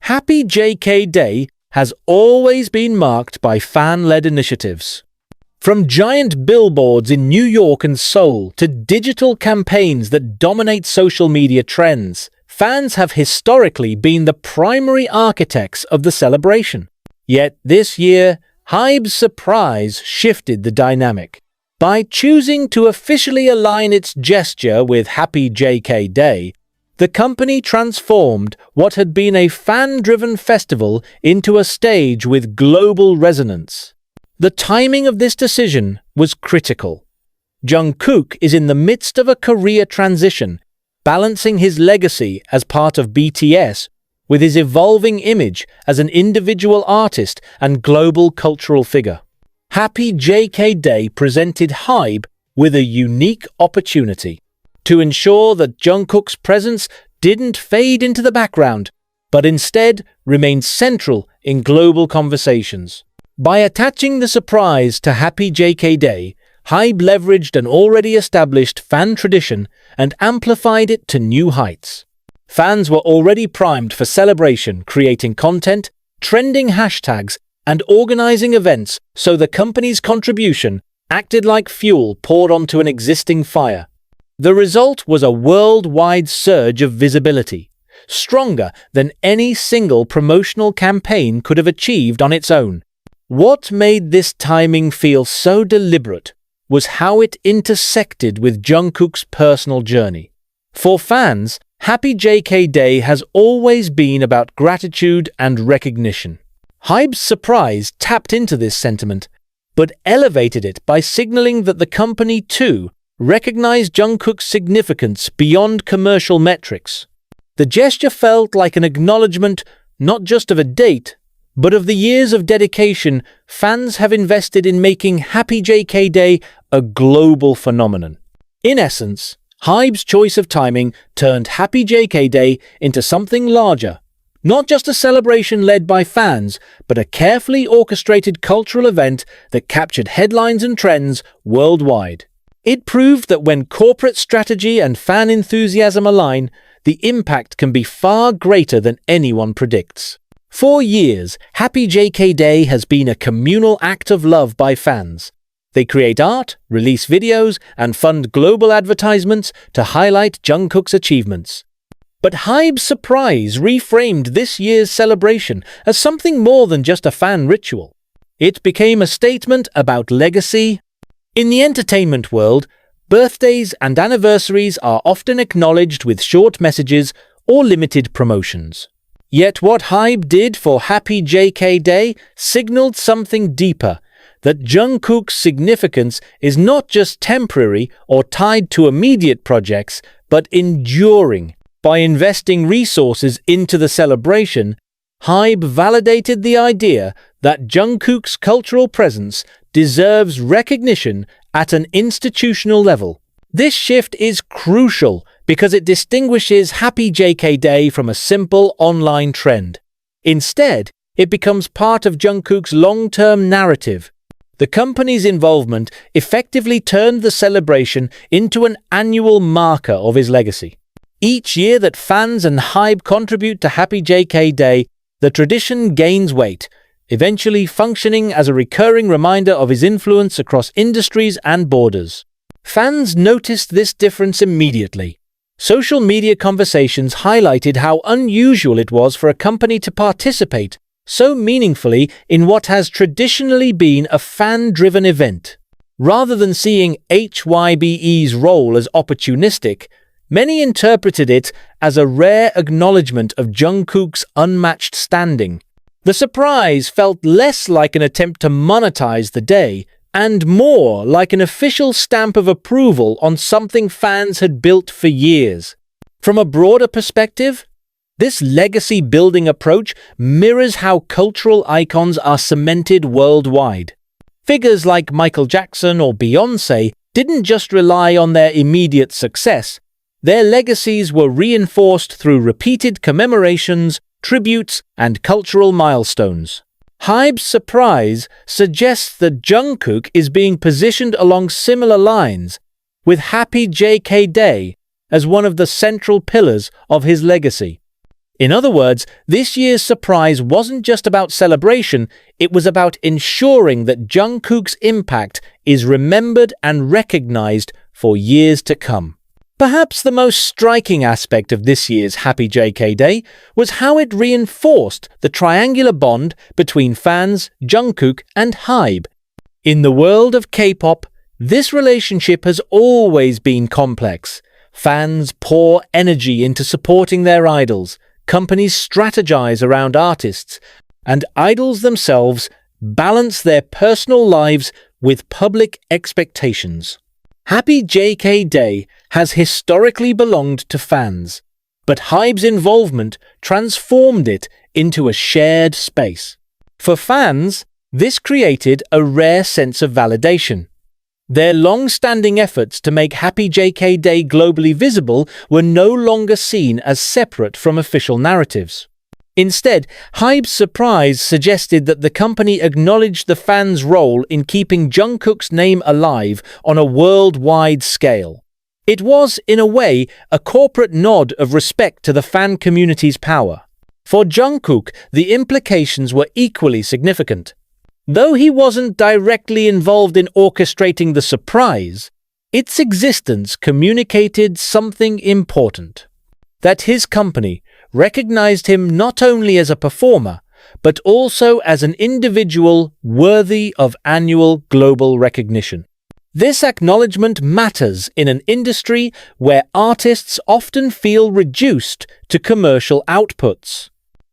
Happy JK Day has always been marked by fan-led initiatives. From giant billboards in New York and Seoul to digital campaigns that dominate social media trends, fans have historically been the primary architects of the celebration. Yet this year, HYBE's surprise shifted the dynamic. By choosing to officially align its gesture with Happy JK Day, the company transformed what had been a fan-driven festival into a stage with global resonance. The timing of this decision was critical. Jungkook is in the midst of a career transition, balancing his legacy as part of BTS with his evolving image as an individual artist and global cultural figure. Happy JK Day presented HYBE with a unique opportunity to ensure that Jungkook's presence didn't fade into the background, but instead remained central in global conversations. By attaching the surprise to Happy JK Day, HYBE leveraged an already established fan tradition and amplified it to new heights. Fans were already primed for celebration, creating content, trending hashtags, and organizing events, so the company's contribution acted like fuel poured onto an existing fire. The result was a worldwide surge of visibility, stronger than any single promotional campaign could have achieved on its own. What made this timing feel so deliberate was how it intersected with Jungkook's personal journey. For fans, Happy JK Day has always been about gratitude and recognition. HYBE's surprise tapped into this sentiment, but elevated it by signaling that the company too recognized Jungkook's significance beyond commercial metrics. The gesture felt like an acknowledgement not just of a date, but of the years of dedication fans have invested in making Happy JK Day a global phenomenon. In essence, HYBE's choice of timing turned Happy JK Day into something larger. Not just a celebration led by fans, but a carefully orchestrated cultural event that captured headlines and trends worldwide. It proved that when corporate strategy and fan enthusiasm align, the impact can be far greater than anyone predicts. For years, Happy JK Day has been a communal act of love by fans. They create art, release videos, and fund global advertisements to highlight Jungkook's achievements. But HYBE's surprise reframed this year's celebration as something more than just a fan ritual. It became a statement about legacy. In the entertainment world, birthdays and anniversaries are often acknowledged with short messages or limited promotions. Yet what HYBE did for Happy JK Day signaled something deeper, that Jungkook's significance is not just temporary or tied to immediate projects, but enduring. By investing resources into the celebration, HYBE validated the idea that Jungkook's cultural presence deserves recognition at an institutional level. This shift is crucial because it distinguishes Happy JK Day from a simple online trend. Instead, it becomes part of Jungkook's long-term narrative. The company's involvement effectively turned the celebration into an annual marker of his legacy. Each year that fans and HYBE contribute to Happy JK Day, the tradition gains weight, eventually functioning as a recurring reminder of his influence across industries and borders. Fans noticed this difference immediately. Social media conversations highlighted how unusual it was for a company to participate so meaningfully in what has traditionally been a fan-driven event. Rather than seeing HYBE's role as opportunistic, many interpreted it as a rare acknowledgement of Jungkook's unmatched standing. The surprise felt less like an attempt to monetize the day and more like an official stamp of approval on something fans had built for years. From a broader perspective, this legacy-building approach mirrors how cultural icons are cemented worldwide. Figures like Michael Jackson or Beyoncé didn't just rely on their immediate success. Their legacies were reinforced through repeated commemorations, tributes, and cultural milestones. HYBE's surprise suggests that Jungkook is being positioned along similar lines, with Happy JK Day as one of the central pillars of his legacy. In other words, this year's surprise wasn't just about celebration, it was about ensuring that Jungkook's impact is remembered and recognized for years to come. Perhaps the most striking aspect of this year's HYBE Day was how it reinforced the triangular bond between fans, Jungkook, and HYBE. In the world of K-pop, this relationship has always been complex. Fans pour energy into supporting their idols, companies strategize around artists, and idols themselves balance their personal lives with public expectations. HYBE Day has historically belonged to fans, but HYBE's involvement transformed it into a shared space. For fans, this created a rare sense of validation. Their long-standing efforts to make HYBE Day globally visible were no longer seen as separate from official narratives. Instead, HYBE's surprise suggested that the company acknowledged the fans' role in keeping Jungkook's name alive on a worldwide scale. It was, in a way, a corporate nod of respect to the fan community's power. For Jungkook, the implications were equally significant. Though he wasn't directly involved in orchestrating the surprise, its existence communicated something important. That his company recognized him not only as a performer, but also as an individual worthy of annual global recognition. This acknowledgement matters in an industry where artists often feel reduced to commercial outputs.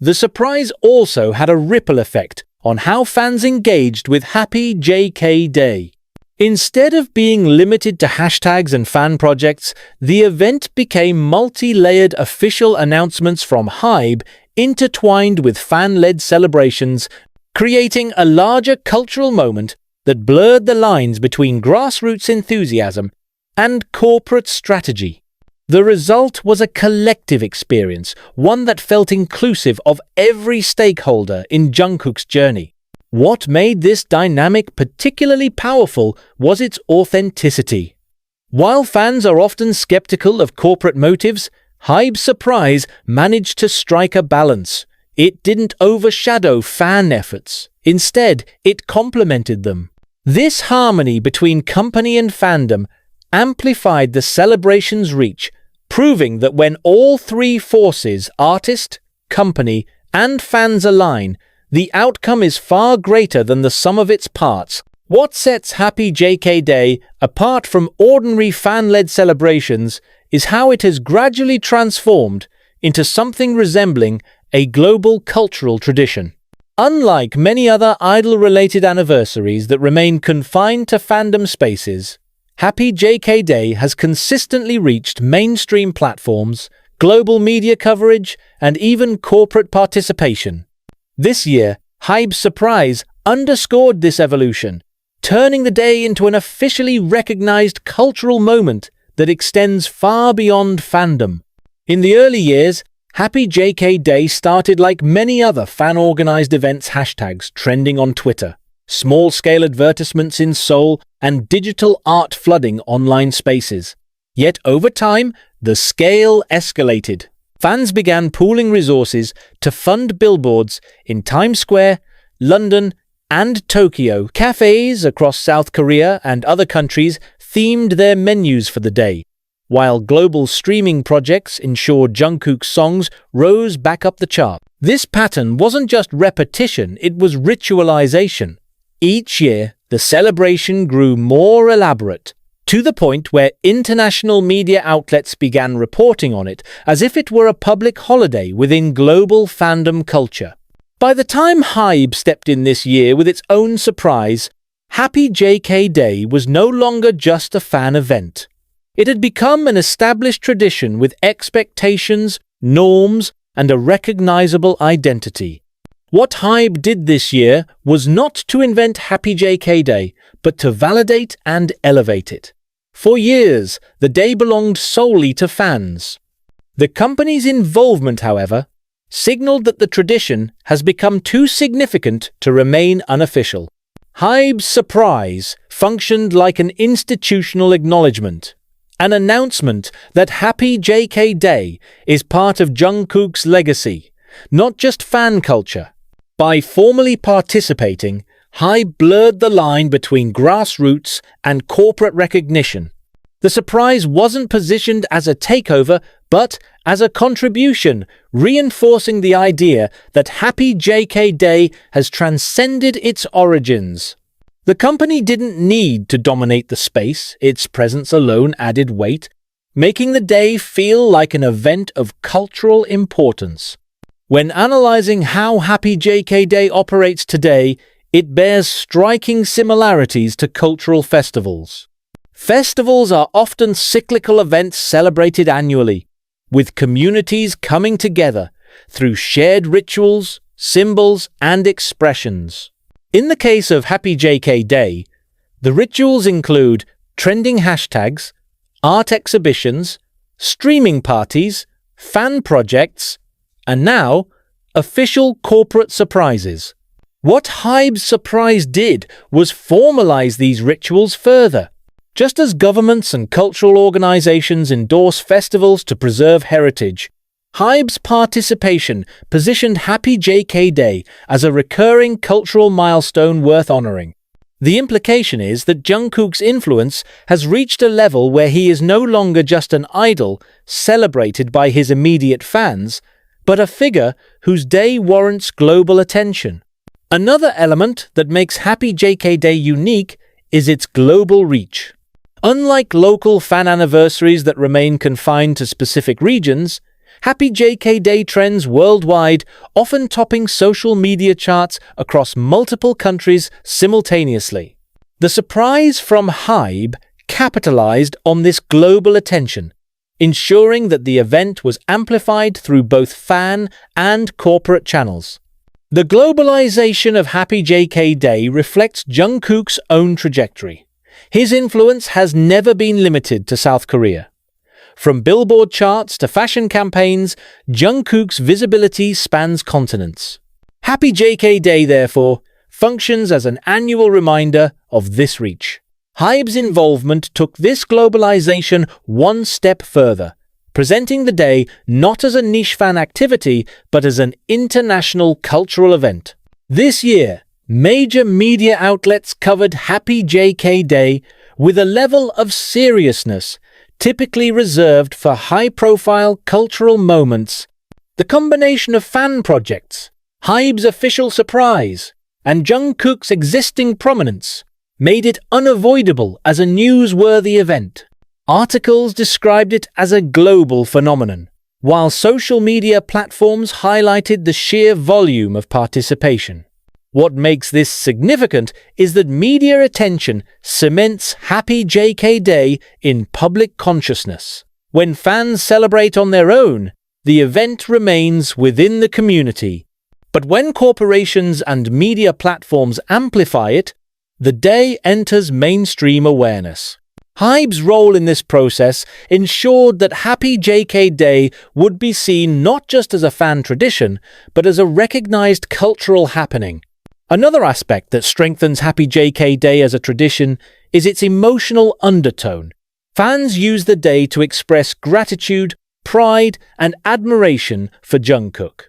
The surprise also had a ripple effect on how fans engaged with HYBE Day. Instead of being limited to hashtags and fan projects, the event became multi-layered official announcements from HYBE intertwined with fan-led celebrations, creating a larger cultural moment that blurred the lines between grassroots enthusiasm and corporate strategy. The result was a collective experience, one that felt inclusive of every stakeholder in Jungkook's journey. What made this dynamic particularly powerful was its authenticity. While fans are often skeptical of corporate motives, HYBE's surprise managed to strike a balance. It didn't overshadow fan efforts. Instead, it complemented them. This harmony between company and fandom amplified the celebration's reach, proving that when all three forces, artist, company, and fans align, the outcome is far greater than the sum of its parts. What sets HYBE Day apart from ordinary fan-led celebrations is how it has gradually transformed into something resembling a global cultural tradition. Unlike many other idol-related anniversaries that remain confined to fandom spaces, HYBE Day has consistently reached mainstream platforms, global media coverage, and even corporate participation. This year, HYBE's surprise underscored this evolution, turning the day into an officially recognized cultural moment that extends far beyond fandom. In the early years, HYBE Day started like many other fan-organized events hashtags trending on Twitter, small-scale advertisements in Seoul, and digital art flooding online spaces. Yet over time, the scale escalated. Fans began pooling resources to fund billboards in Times Square, London, and Tokyo. Cafes across South Korea and other countries themed their menus for the day, while global streaming projects ensured Jungkook's songs rose back up the chart. This pattern wasn't just repetition, it was ritualization. Each year, the celebration grew more elaborate, to the point where international media outlets began reporting on it as if it were a public holiday within global fandom culture. By the time HYBE stepped in this year with its own surprise, HYBE Day was no longer just a fan event. It had become an established tradition with expectations, norms, and a recognizable identity. What HYBE did this year was not to invent HYBE Day, but to validate and elevate it. For years, the day belonged solely to fans. The company's involvement, however, signaled that the tradition has become too significant to remain unofficial. HYBE's surprise functioned like an institutional acknowledgement. an announcement that HYBE Day is part of Jungkook's legacy, not just fan culture. By formally participating, HYBE blurred the line between grassroots and corporate recognition. The surprise wasn't positioned as a takeover, but as a contribution, reinforcing the idea that HYBE Day has transcended its origins. The company didn't need to dominate the space, its presence alone added weight, making the day feel like an event of cultural importance. When analyzing how HYBE Day operates today, it bears striking similarities to cultural festivals. Festivals are often cyclical events celebrated annually, with communities coming together through shared rituals, symbols, and expressions. In the case of HYBE Day, the rituals include trending hashtags, art exhibitions, streaming parties, fan projects, and now, official corporate surprises. What HYBE's surprise did was formalize these rituals further. Just as governments and cultural organizations endorse festivals to preserve heritage, HYBE's participation positioned HYBE Day as a recurring cultural milestone worth honoring. The implication is that Jungkook's influence has reached a level where he is no longer just an idol celebrated by his immediate fans, but a figure whose day warrants global attention. Another element that makes HYBE Day unique is its global reach. Unlike local fan anniversaries that remain confined to specific regions, HYBE Day trends worldwide, often topping social media charts across multiple countries simultaneously. The surprise from HYBE capitalized on this global attention, ensuring that the event was amplified through both fan and corporate channels. The globalization of HYBE Day reflects Jungkook's own trajectory. His influence has never been limited to South Korea. From Billboard charts to fashion campaigns, Jungkook's visibility spans continents. HYBE Day, therefore, functions as an annual reminder of this reach. HYBE's involvement took this globalization one step further, presenting the day not as a niche fan activity, but as an international cultural event. This year, major media outlets covered HYBE Day with a level of seriousness typically reserved for high-profile cultural moments. The combination of fan projects, HYBE's official surprise, and Jungkook's existing prominence made it unavoidable as a newsworthy event. Articles described it as a global phenomenon, while social media platforms highlighted the sheer volume of participation. What makes this significant is that media attention cements HYBE Day in public consciousness. When fans celebrate on their own, the event remains within the community. But when corporations and media platforms amplify it, the day enters mainstream awareness. HYBE's role in this process ensured that HYBE Day would be seen not just as a fan tradition, but as a recognized cultural happening. Another aspect that strengthens HYBE Day as a tradition is its emotional undertone. Fans use the day to express gratitude, pride, and admiration for Jungkook.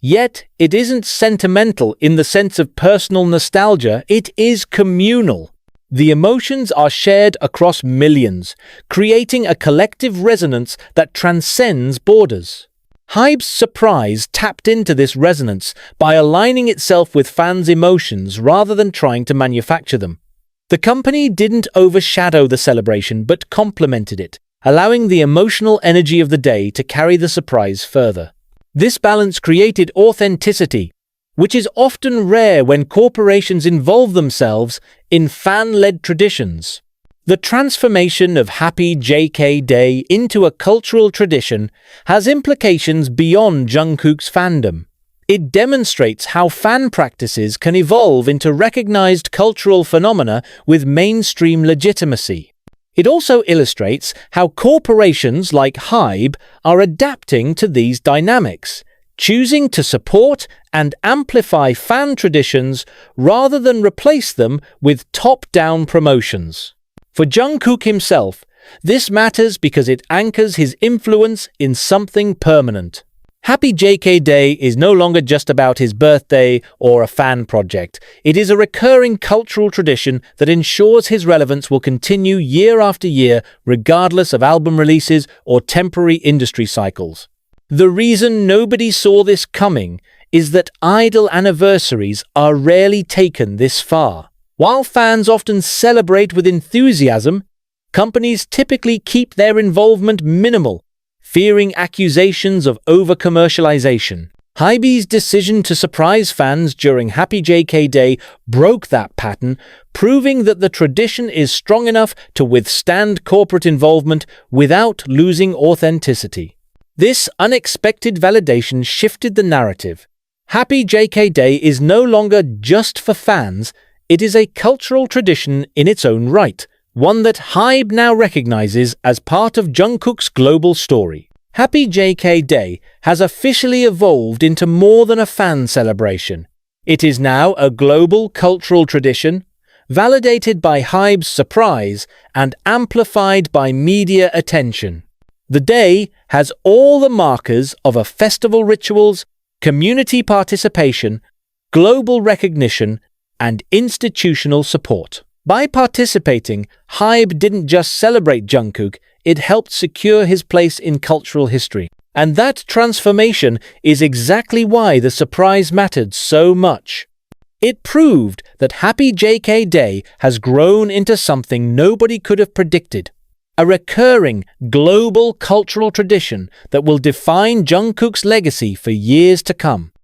Yet, it isn't sentimental in the sense of personal nostalgia, it is communal. The emotions are shared across millions, creating a collective resonance that transcends borders. HYBE's surprise tapped into this resonance by aligning itself with fans' emotions rather than trying to manufacture them. The company didn't overshadow the celebration but complemented it, allowing the emotional energy of the day to carry the surprise further. This balance created authenticity, which is often rare when corporations involve themselves in fan-led traditions. The transformation of HYBE Day into a cultural tradition has implications beyond Jungkook's fandom. It demonstrates how fan practices can evolve into recognized cultural phenomena with mainstream legitimacy. It also illustrates how corporations like HYBE are adapting to these dynamics, choosing to support and amplify fan traditions rather than replace them with top-down promotions. For Jungkook himself, This matters because it anchors his influence in something permanent. Happy JK Day is no longer just about his birthday or a fan project. It is a recurring cultural tradition that ensures his relevance will continue year after year, regardless of album releases or temporary industry cycles. The reason nobody saw this coming is that idol anniversaries are rarely taken this far. While fans often celebrate with enthusiasm, companies typically keep their involvement minimal, fearing accusations of over-commercialization. HYBE's decision to surprise fans during Happy JK Day broke that pattern, proving that the tradition is strong enough to withstand corporate involvement without losing authenticity. This unexpected validation shifted the narrative. Happy JK Day is no longer just for fans, it is a cultural tradition in its own right, one that HYBE now recognizes as part of Jungkook's global story. Happy JK Day has officially evolved into more than a fan celebration. It is now a global cultural tradition, validated by HYBE's surprise and amplified by media attention. The day has all the markers of a festival rituals, community participation, global recognition, and institutional support. By participating, HYBE didn't just celebrate Jungkook, it helped secure his place in cultural history. And that transformation is exactly why the surprise mattered so much. It proved that Happy JK Day has grown into something nobody could have predicted. A recurring, global cultural tradition that will define Jungkook's legacy for years to come.